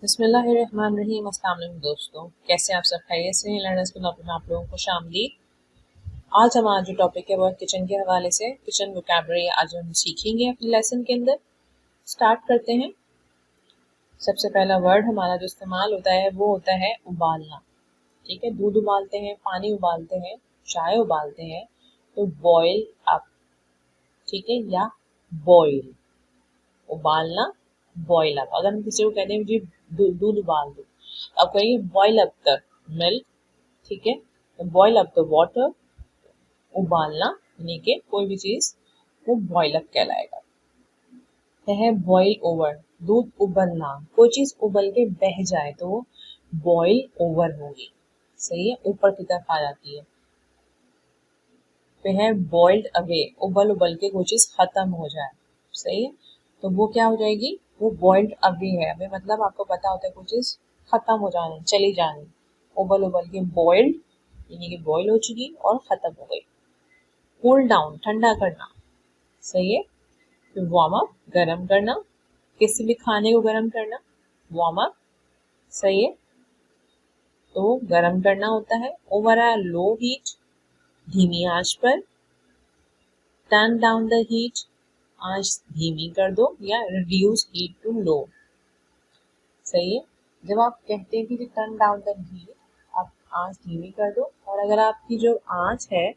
बिस्मिल्लाहिर्रहमानिर्रहीम। अस्सलाम वालेकुम दोस्तों, कैसे आप सब खैरियत से हैं? लर्नर्स क्लब में आप लोगों को शामदीद। आज हमारा जो टॉपिक है वो किचन के हवाले से किचन वोकैबुलरी आज हम सीखेंगे अपने लेसन के अंदर। स्टार्ट करते हैं। सबसे पहला वर्ड हमारा जो इस्तेमाल होता है वो होता है उबालना। ठीक है, दूध उबालते हैं, पानी उबालते हैं, चाय उबालते हैं, तो बॉयल अप। ठीक है, या बॉयल, उबालना, बॉयल अप। अगर हम किसी को कहते हैं जी दूध उबाल दो, अब कहिए बॉयल अप द मिल्क। ठीक है, तो बॉयल अप द वाटर, उबालना यानी कि कोई भी चीज वो बॉयल अप कहलाएगा। यह है बॉयल ओवर, दूध उबलना, कोई चीज उबल के बह जाए तो वो बॉयल ओवर होगी। सही है, ऊपर की तरफ आ जाती है। फिर है बॉइल्ड अवे, उबल उबल के कोई चीज खत्म हो जाए। सही है, तो वो क्या हो जाएगी, वो बॉइल्ड अवे है। अवे मतलब आपको पता होता है कोई चीज खत्म हो जानी, चली जानी। उबल उबल के बॉइल्ड यानी कि बॉयल हो चुकी और खत्म हो गई। कूल डाउन, ठंडा करना। सही है, फिर वार्म अप, गर्म करना, किसी भी खाने को गर्म करना, वार्म अप। सही है, तो गर्म करना होता है। ओवर अ लो हीट, धीमी आंच पर। टर्न डाउन द हीट, आंच धीमी कर दो या रिड्यूस हीट टू लो। सही है, जब आप कहते हैं कि टर्न डाउन द हीट, आप आंच धीमी कर दो, और अगर आपकी जो आंच है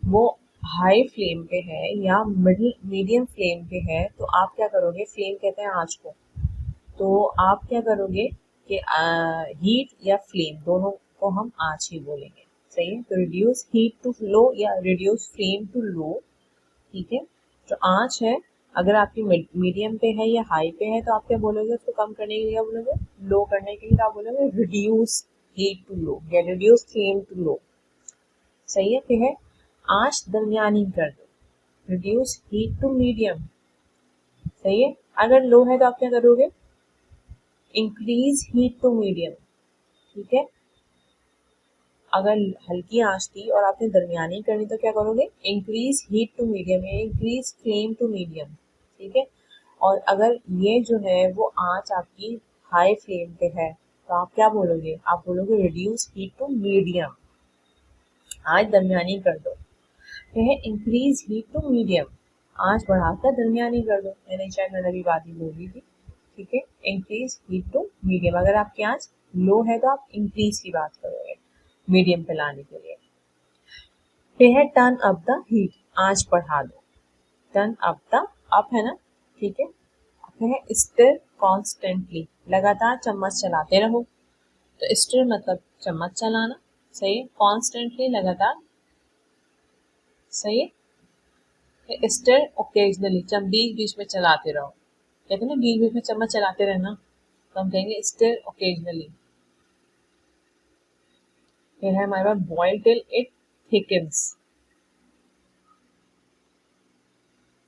वो हाई फ्लेम पे है या मिडिल मीडियम फ्लेम पे है, तो आप क्या करोगे, फ्लेम कहते हैं आंच को, तो आप क्या करोगे कि हीट या फ्लेम दोनों को हम आंच ही बोलेंगे। सही है, तो रिड्यूस हीट टू लो या रिड्यूस फ्लेम टू लो। ठीक है, जो आंच है अगर आपकी मीडियम पे है या हाई पे है तो आप क्या बोलोगे, उसको कम करने के लिए क्या बोलोगे, लो करने के लिए आप बोलोगे रिड्यूस हीट टू लो या रिड्यूस फ्लेम टू लो। सही है, फिर है आंच दरमियानी कर दो, रिड्यूस हीट टू मीडियम। सही है, अगर लो है तो आप क्या करोगे, इंक्रीज हीट टू मीडियम। ठीक है, अगर हल्की आंच थी और आपने दरमियानी करनी तो क्या करोगे, इंक्रीज हीट टू मीडियम या इंक्रीज फ्लेम टू मीडियम। ठीक है, और अगर ये जो है वो आंच आपकी हाई फ्लेम पे है तो आप क्या बोलोगे, आप बोलोगे रिड्यूस हीट टू मीडियम, आंच दरमियानी कर दो। यह इंक्रीज हीट टू मीडियम, आंच बढ़ाकर दरमियानी कर दो। मैंने शायद मैंने अभी बात ही बोली थी। ठीक है, इंक्रीज हीट टू मीडियम, अगर आपकी आंच लो है तो आप इंक्रीज की बात करोगे मीडियम पे लाने के लिए। फिर है टर्न अप द हीट, आंच बढ़ा दो। टर्न अप द, अप है ना, ठीक है। फिर है स्टिर कॉन्स्टेंटली, लगातार चम्मच चलाते रहो। तो स्टिर मतलब चम्मच चलाना। सही है, कॉन्स्टेंटली लगातार। सही है, स्टिर ओकेजनली, बीच बीच में चलाते रहो। कहते हैं ना बीच बीच में चम्मच चलाते रहना, तो हम कहेंगे स्टिर ओकेजनली। फिर है हमारे पास boil till it thickens,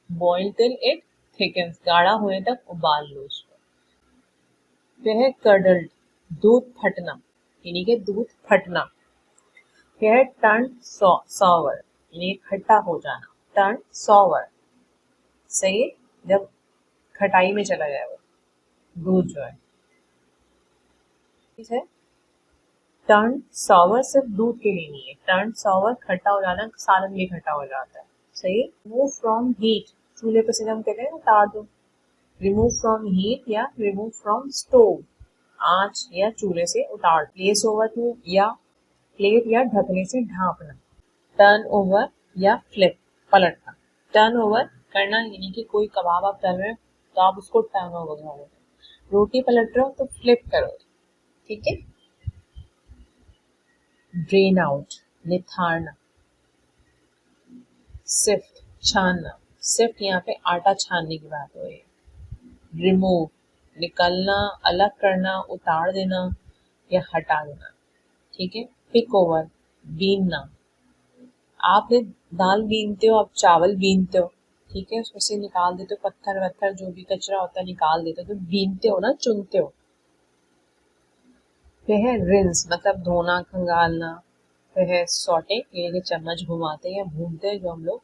boil till it thickens, गाढ़ा होने तक उबाल लो उसको। फिर है कर्डल्ड, दूध फटना, यानी कि दूध फटना। फिर है टर्न सॉवर, यानी खट्टा हो जाना, टर्न सॉवर। सही है, जब खटाई में चला जाए वो दूध जो है। ठीक है, टर्न सॉवर सिर्फ दूध के लिए नहीं है, टर्न सॉवर खट्टा हो जाना, सालन भी खट्टा हो जाता है। सही, रिमूव फ्रॉम हीट, चूल्हे पे से हम कहते हैं उतार दो, रिमूव फ्रॉम हीट या रिमूव फ्रॉम स्टोव, आंच या चूल्हे से उतार। प्लेस ओवर टू, या प्लेट या ढकने से ढांपना। टर्न ओवर या फ्लिप, पलटना। टर्न ओवर करना यानी कि कोई कबाब आप तल रहे हो तो आप उसको टर्न ओवर करोगे, रोटी पलट रहे हो तो फ्लिप करो। ठीक है, ड्रेन आउट, निथारना। सिफ्ट, छानना। सिफ्ट यहाँ पे आटा छानने की बात हो रही है। रिमूव, निकलना, अलग करना, उतार देना या हटा देना। ठीक है, पिक ओवर, बीनना। आपने दाल बीनते हो, आप चावल बीनते हो, ठीक है, उसमें से निकाल देते हो पत्थर वत्थर जो भी कचरा होता है निकाल देते हो, तो बीनते हो ना, चुनते हो। फिर है रिंस, मतलब धोना, खंगालना। फिर है सॉटे, यानी कि चम्मच घुमाते हैं या भूनते हैं जो हम लोग।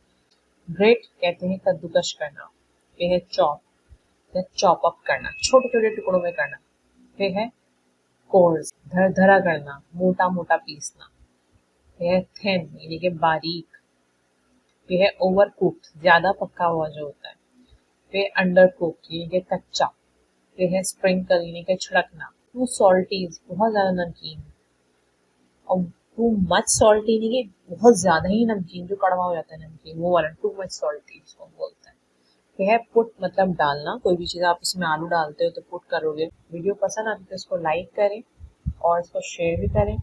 ग्रेट कहते हैं कद्दूकश करना। फिर है चॉप, या चॉप अप करना, छोटे छोटे टुकड़ों में करना। फिर है कोर्स, धर धरा करना, मोटा मोटा पीसना। फिर है थिन, यानी कि बारीक। फिर है ओवर कुक्ड, ज्यादा पका हुआ जो होता है। फिर अंडर कुक्ड, यानी कि कच्चा। फिर है स्प्रिंकल, यानी कि छिड़कना। टू सॉल्टीज, बहुत ज्यादा नमकीन। और टू मच सॉल्टी, नहीं कि बहुत ज्यादा ही नमकीन, जो कड़वा हो जाता है नमकीन, वो वाला टू मच सॉल्टी इसको बोलते हैं। फिर है पुट, मतलब डालना, कोई भी चीज़ आप इसमें आलू डालते हो तो पुट करोगे। वीडियो पसंद आती है तो इसको लाइक करें और इसको शेयर भी करें।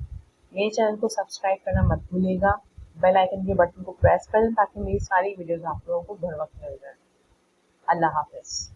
मेरे चैनल को सब्सक्राइब करना मत भूलिएगा। बेल आइकन के बटन को प्रेस कर दें ताकि मेरी सारी वीडियोस आप लोगों को बर वक्त मिल जाए। अल्लाह हाफिज़।